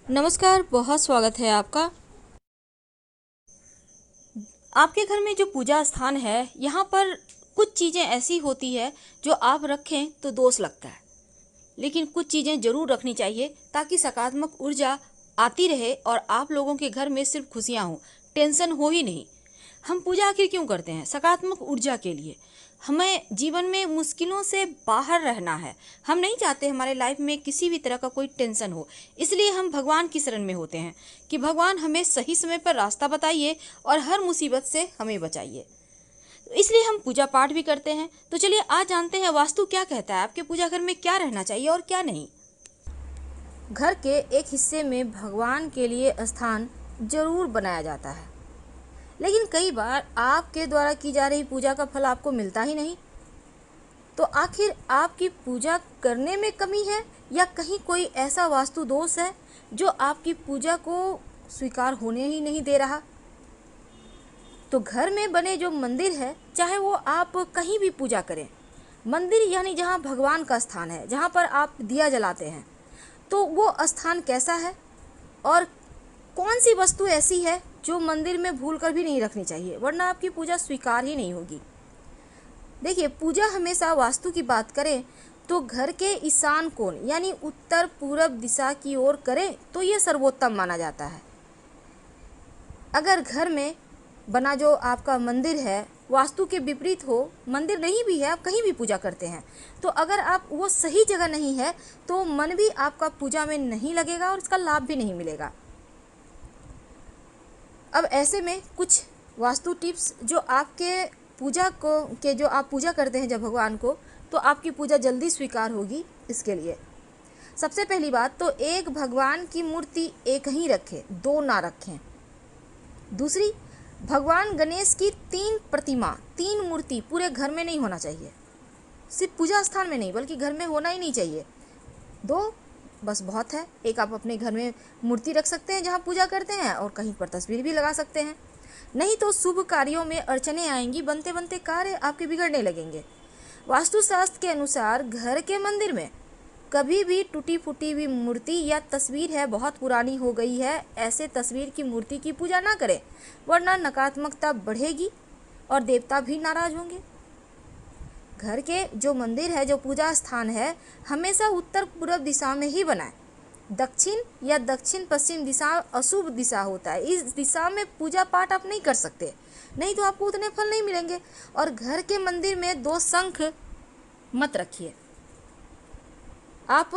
नमस्कार, बहुत स्वागत है आपका। आपके घर में जो पूजा स्थान है, यहाँ पर कुछ चीज़ें ऐसी होती है जो आप रखें तो दोष लगता है, लेकिन कुछ चीज़ें ज़रूर रखनी चाहिए ताकि सकारात्मक ऊर्जा आती रहे और आप लोगों के घर में सिर्फ खुशियाँ हों, टेंशन हो ही नहीं। हम पूजा आखिर क्यों करते हैं? सकारात्मक ऊर्जा के लिए। हमें जीवन में मुश्किलों से बाहर रहना है। हम नहीं चाहते हमारे लाइफ में किसी भी तरह का कोई टेंशन हो, इसलिए हम भगवान की शरण में होते हैं कि भगवान हमें सही समय पर रास्ता बताइए और हर मुसीबत से हमें बचाइए। इसलिए हम पूजा पाठ भी करते हैं। तो चलिए आज जानते हैं वास्तु क्या कहता है, आपके पूजा घर में क्या रहना चाहिए और क्या नहीं। घर के एक हिस्से में भगवान के लिए स्थान जरूर बनाया जाता है, लेकिन कई बार आपके द्वारा की जा रही पूजा का फल आपको मिलता ही नहीं। तो आखिर आपकी पूजा करने में कमी है या कहीं कोई ऐसा वास्तु दोष है जो आपकी पूजा को स्वीकार होने ही नहीं दे रहा? तो घर में बने जो मंदिर है, चाहे वो आप कहीं भी पूजा करें, मंदिर यानी जहाँ भगवान का स्थान है, जहाँ पर आप दिया जलाते हैं, तो वो स्थान कैसा है और कौन सी वस्तु ऐसी है जो मंदिर में भूल कर भी नहीं रखनी चाहिए, वरना आपकी पूजा स्वीकार ही नहीं होगी। देखिए, पूजा हमेशा वास्तु की बात करें तो घर के ईशान कोण यानी उत्तर पूरब दिशा की ओर करें तो ये सर्वोत्तम माना जाता है। अगर घर में बना जो आपका मंदिर है वास्तु के विपरीत हो, मंदिर नहीं भी है, आप कहीं भी पूजा करते हैं, तो अगर आप वो सही जगह नहीं है तो मन भी आपका पूजा में नहीं लगेगा और इसका लाभ भी नहीं मिलेगा। अब ऐसे में कुछ वास्तु टिप्स जो आपके पूजा को के जो आप पूजा करते हैं जब भगवान को, तो आपकी पूजा जल्दी स्वीकार होगी। इसके लिए सबसे पहली बात तो एक भगवान की मूर्ति एक ही रखें, दो ना रखें। दूसरी, भगवान गणेश की 3 मूर्ति पूरे घर में नहीं होना चाहिए, सिर्फ पूजा स्थान में नहीं बल्कि घर में होना ही नहीं चाहिए। 2 बस बहुत है। एक आप अपने घर में मूर्ति रख सकते हैं जहाँ पूजा करते हैं और कहीं पर तस्वीर भी लगा सकते हैं। नहीं तो शुभ कार्यों में अड़चने आएंगी, बनते बनते कार्य आपके बिगड़ने लगेंगे। वास्तुशास्त्र के अनुसार घर के मंदिर में कभी भी टूटी फूटी हुई मूर्ति या तस्वीर है, बहुत पुरानी हो गई है, ऐसे तस्वीर की मूर्ति की पूजा ना करें, वरना नकारात्मकता बढ़ेगी और देवता भी नाराज होंगे। घर के जो मंदिर है, जो पूजा स्थान है, हमेशा उत्तर पूर्व दिशा में ही बनाएं। दक्षिण या दक्षिण पश्चिम दिशा अशुभ दिशा होता है, इस दिशा में पूजा पाठ आप नहीं कर सकते, नहीं तो आपको उतने फल नहीं मिलेंगे। और घर के मंदिर में 2 शंख मत रखिए आप।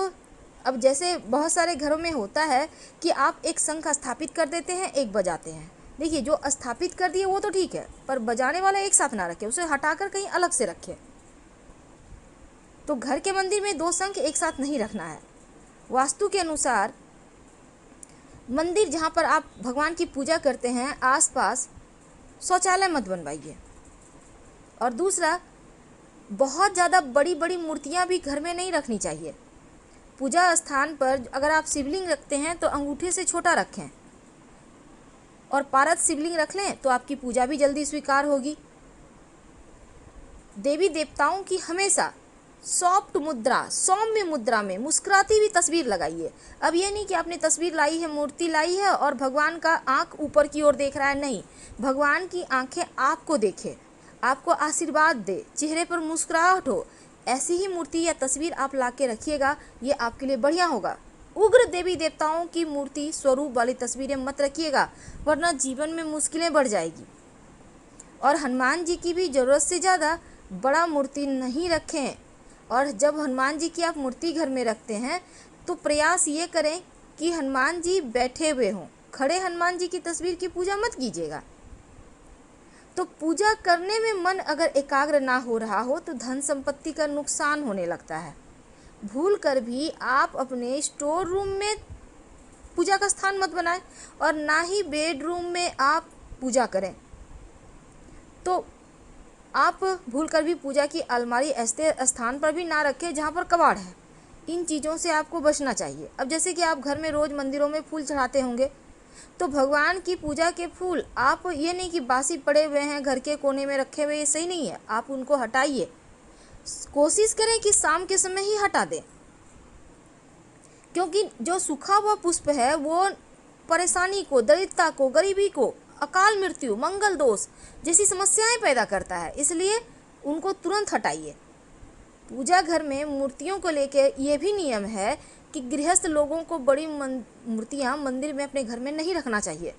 अब जैसे बहुत सारे घरों में होता है कि आप एक शंख स्थापित कर देते हैं, एक बजाते हैं। देखिए, जो स्थापित कर दिए वो तो ठीक है, पर बजाने वाला एक साथ ना रखें, उसे हटाकर कहीं अलग से रखें। तो घर के मंदिर में 2 शंख एक साथ नहीं रखना है। वास्तु के अनुसार मंदिर जहाँ पर आप भगवान की पूजा करते हैं आसपास शौचालय मत बनवाइए। और दूसरा, बहुत ज़्यादा बड़ी बड़ी मूर्तियाँ भी घर में नहीं रखनी चाहिए। पूजा स्थान पर अगर आप शिवलिंग रखते हैं तो अंगूठे से छोटा रखें और पारद शिवलिंग रख लें तो आपकी पूजा भी जल्दी स्वीकार होगी। देवी देवताओं की हमेशा सॉफ्ट मुद्रा, सौम्य मुद्रा में मुस्कुराती हुई तस्वीर लगाइए। अब ये नहीं कि आपने तस्वीर लाई है, मूर्ति लाई है और भगवान का आंख ऊपर की ओर देख रहा है, नहीं, भगवान की आंखें आपको देखे, आपको आशीर्वाद दे, चेहरे पर मुस्कुराहट हो, ऐसी ही मूर्ति या तस्वीर आप ला के रखिएगा, ये आपके लिए बढ़िया होगा। उग्र देवी देवताओं की मूर्ति स्वरूप वाली तस्वीरें मत रखिएगा, वरना जीवन में मुश्किलें बढ़ जाएगी। और हनुमान जी की भी ज़रूरत से ज़्यादा बड़ा मूर्ति नहीं रखें। और जब हनुमान जी की आप मूर्ति घर में रखते हैं तो प्रयास ये करें कि हनुमान जी बैठे हुए हों, खड़े हनुमान जी की तस्वीर की पूजा मत कीजिएगा। तो पूजा करने में मन अगर एकाग्र ना हो रहा हो तो धन संपत्ति का नुकसान होने लगता है। भूल कर भी आप अपने स्टोर रूम में पूजा का स्थान मत बनाएं और ना ही बेडरूम में आप पूजा करें। तो आप भूल कर भी पूजा की अलमारी ऐसे स्थान पर भी ना रखें जहाँ पर कबाड़ है। इन चीज़ों से आपको बचना चाहिए। अब जैसे कि आप घर में रोज़ मंदिरों में फूल चढ़ाते होंगे, तो भगवान की पूजा के फूल आप ये नहीं कि बासी पड़े हुए हैं घर के कोने में रखे हुए, ये सही नहीं है, आप उनको हटाइए। कोशिश करें कि शाम के समय ही हटा दें। क्योंकि जो सूखा हुआ पुष्प है वो परेशानी को, दरिद्रता को, गरीबी को, अकाल मृत्यु, मंगल दोष जैसी समस्याएं पैदा करता है, इसलिए उनको तुरंत हटाइए। पूजा घर में मूर्तियों को लेकर ये भी नियम है कि गृहस्थ लोगों को बड़ी मूर्तियां मंदिर में अपने घर में नहीं रखना चाहिए।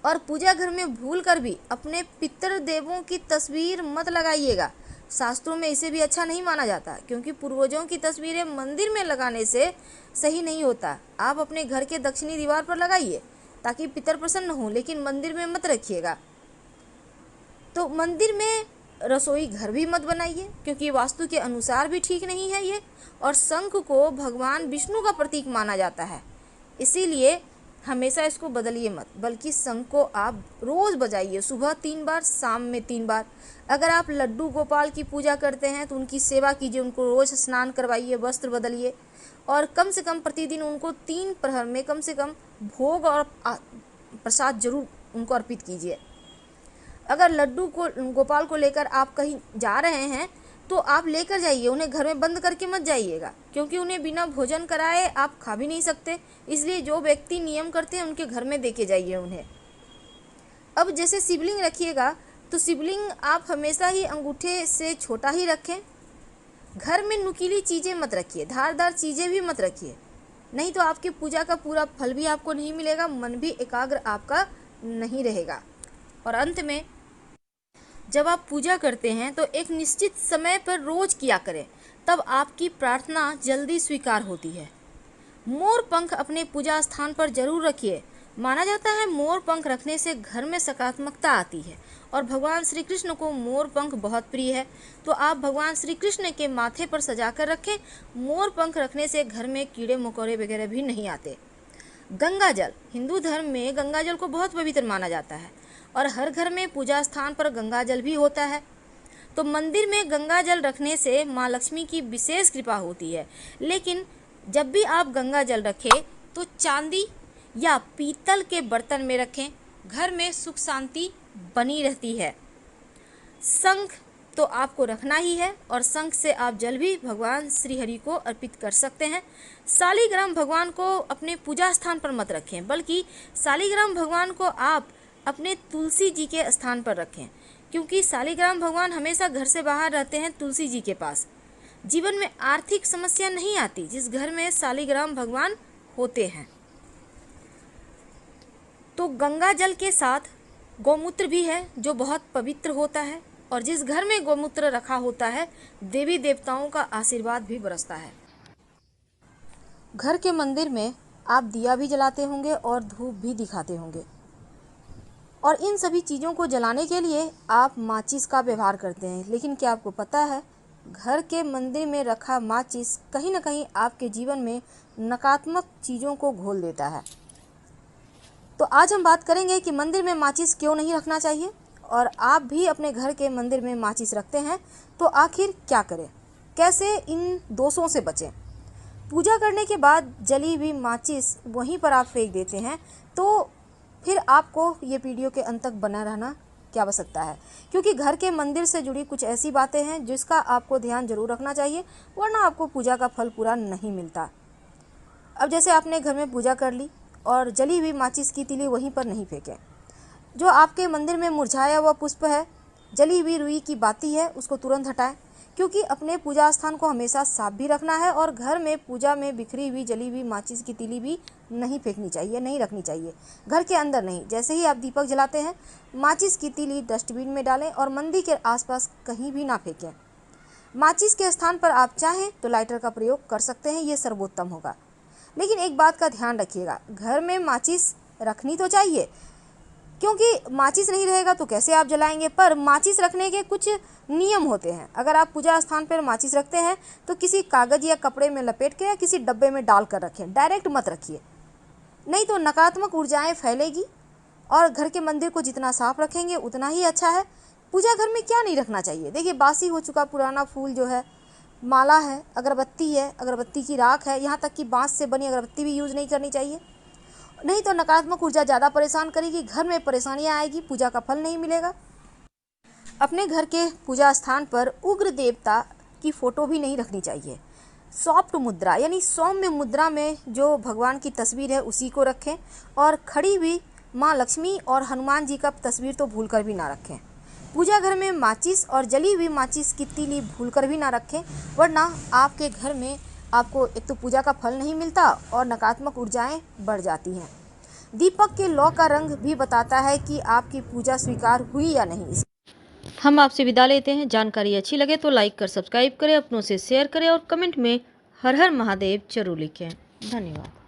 और पूजा घर में भूल कर भी अपने पितृ देवों की तस्वीर मत लगाइएगा। शास्त्रों में इसे भी अच्छा नहीं माना जाता, क्योंकि पूर्वजों की तस्वीरें मंदिर में लगाने से सही नहीं होता। आप अपने घर के दक्षिणी दीवार पर लगाइए ताकि पितर प्रसन्न हो, लेकिन मंदिर में मत रखिएगा। तो मंदिर में रसोई घर भी मत बनाइए, क्योंकि वास्तु के अनुसार भी ठीक नहीं है ये। और शंख को भगवान विष्णु का प्रतीक माना जाता है, इसीलिए हमेशा इसको बदलिए मत, बल्कि शंख को आप रोज़ बजाइए, सुबह 3 बार, शाम में 3 बार। अगर आप लड्डू गोपाल की पूजा करते हैं तो उनकी सेवा कीजिए, उनको रोज़ स्नान करवाइए, वस्त्र बदलिए और कम से कम प्रतिदिन उनको 3 प्रहर में कम से कम भोग और प्रसाद जरूर उनको अर्पित कीजिए। अगर लड्डू को गोपाल को लेकर आप कहीं जा रहे हैं तो आप लेकर जाइए, उन्हें घर में बंद करके मत जाइएगा, क्योंकि उन्हें बिना भोजन कराए आप खा भी नहीं सकते। इसलिए जो व्यक्ति नियम करते हैं उनके घर में देके जाइए उन्हें। अब जैसे शिवलिंग रखिएगा तो शिवलिंग आप हमेशा ही अंगूठे से छोटा ही रखें। घर में नुकीली चीज़ें मत रखिए, धारदार चीज़ें भी मत रखिए, नहीं तो आपकी पूजा का पूरा फल भी आपको नहीं मिलेगा, मन भी एकाग्र आपका नहीं रहेगा। और अंत में जब आप पूजा करते हैं तो एक निश्चित समय पर रोज किया करें, तब आपकी प्रार्थना जल्दी स्वीकार होती है। मोर पंख अपने पूजा स्थान पर जरूर रखिए। माना जाता है मोर पंख रखने से घर में सकारात्मकता आती है और भगवान श्री कृष्ण को मोर पंख बहुत प्रिय है, तो आप भगवान श्री कृष्ण के माथे पर सजाकर रखें। मोर पंख रखने से घर में कीड़े मकोड़े वगैरह भी नहीं आते। गंगा जल, हिंदू धर्म में गंगा जल को बहुत पवित्र माना जाता है और हर घर में पूजा स्थान पर गंगा जल भी होता है। तो मंदिर में गंगा जल रखने से माँ लक्ष्मी की विशेष कृपा होती है। लेकिन जब भी आप गंगा जल रखें तो चांदी या पीतल के बर्तन में रखें, घर में सुख शांति बनी रहती है। शंख तो आपको रखना ही है और शंख से आप जल भी भगवान श्री हरि को अर्पित कर सकते हैं। शालिग्राम भगवान को अपने पूजा स्थान पर मत रखें, बल्कि शालिग्राम भगवान को आप अपने तुलसी जी के स्थान पर रखें, क्योंकि शालिग्राम भगवान हमेशा घर से बाहर रहते हैं तुलसी जी के पास। जीवन में आर्थिक समस्या नहीं आती जिस घर में शालिग्राम भगवान होते हैं। तो गंगा जल के साथ गौमूत्र भी है जो बहुत पवित्र होता है, और जिस घर में गौमूत्र रखा होता है देवी देवताओं का आशीर्वाद भी बरसता है। घर के मंदिर में आप दिया भी जलाते होंगे और धूप भी दिखाते होंगे, और इन सभी चीज़ों को जलाने के लिए आप माचिस का व्यवहार करते हैं। लेकिन क्या आपको पता है, घर के मंदिर में रखा माचिस कहीं ना कहीं आपके जीवन में नकारात्मक चीज़ों को घोल देता है। तो आज हम बात करेंगे कि मंदिर में माचिस क्यों नहीं रखना चाहिए, और आप भी अपने घर के मंदिर में माचिस रखते हैं तो आखिर क्या करें, कैसे इन दोषों से बचें। पूजा करने के बाद जली हुई माचिस वहीं पर आप फेंक देते हैं, तो फिर आपको ये वीडियो के अंत तक बना रहना क्या आवश्यकता है, क्योंकि घर के मंदिर से जुड़ी कुछ ऐसी बातें हैं जिसका आपको ध्यान जरूर रखना चाहिए, वरना आपको पूजा का फल पूरा नहीं मिलता। अब जैसे आपने घर में पूजा कर ली और जली हुई माचिस की तीली वहीं पर नहीं फेंकें। जो आपके मंदिर में मुरझाया हुआ पुष्प है, जली हुई रुई की बाती है, उसको तुरंत हटाएं, क्योंकि अपने पूजा स्थान को हमेशा साफ भी रखना है और घर में पूजा में बिखरी हुई जली हुई माचिस की तीली भी नहीं फेंकनी चाहिए, नहीं रखनी चाहिए, घर के अंदर नहीं। जैसे ही आप दीपक जलाते हैं माचिस की तीली डस्टबिन में डालें और मंदिर के आसपास कहीं भी ना फेंकें। माचिस के स्थान पर आप चाहें तो लाइटर का प्रयोग कर सकते हैं, ये सर्वोत्तम होगा। लेकिन एक बात का ध्यान रखिएगा, घर में माचिस रखनी तो चाहिए, क्योंकि माचिस नहीं रहेगा तो कैसे आप जलाएंगे। पर माचिस रखने के कुछ नियम होते हैं। अगर आप पूजा स्थान पर माचिस रखते हैं तो किसी कागज़ या कपड़े में लपेट के या किसी डब्बे में डाल कर रखें, डायरेक्ट मत रखिए, नहीं तो नकारात्मक ऊर्जाएं फैलेगी। और घर के मंदिर को जितना साफ रखेंगे उतना ही अच्छा है। पूजा घर में क्या नहीं रखना चाहिए, देखिए बासी हो चुका पुराना फूल जो है, माला है, अगरबत्ती है, अगरबत्ती की राख है, यहाँ तक कि बांस से बनी अगरबत्ती भी यूज़ नहीं करनी चाहिए, नहीं तो नकारात्मक ऊर्जा ज़्यादा परेशान करेगी, घर में परेशानियाँ आएगी, पूजा का फल नहीं मिलेगा। अपने घर के पूजा स्थान पर उग्र देवता की फ़ोटो भी नहीं रखनी चाहिए। सॉफ्ट मुद्रा यानी सौम्य मुद्रा में जो भगवान की तस्वीर है उसी को रखें, और खड़ी हुई माँ लक्ष्मी और हनुमान जी का तस्वीर तो भूलकर भी ना रखें। पूजा घर में माचिस और जली हुई माचिस की तीली भूलकर भी ना रखें, वरना आपके घर में आपको एक तो पूजा का फल नहीं मिलता और नकारात्मक ऊर्जाएं बढ़ जाती हैं। दीपक के लौ का रंग भी बताता है कि आपकी पूजा स्वीकार हुई या नहीं। हम आपसे विदा लेते हैं। जानकारी अच्छी लगे तो लाइक कर सब्सक्राइब करें, अपनों से शेयर करें और कमेंट में हर हर महादेव जरूर लिखें। धन्यवाद।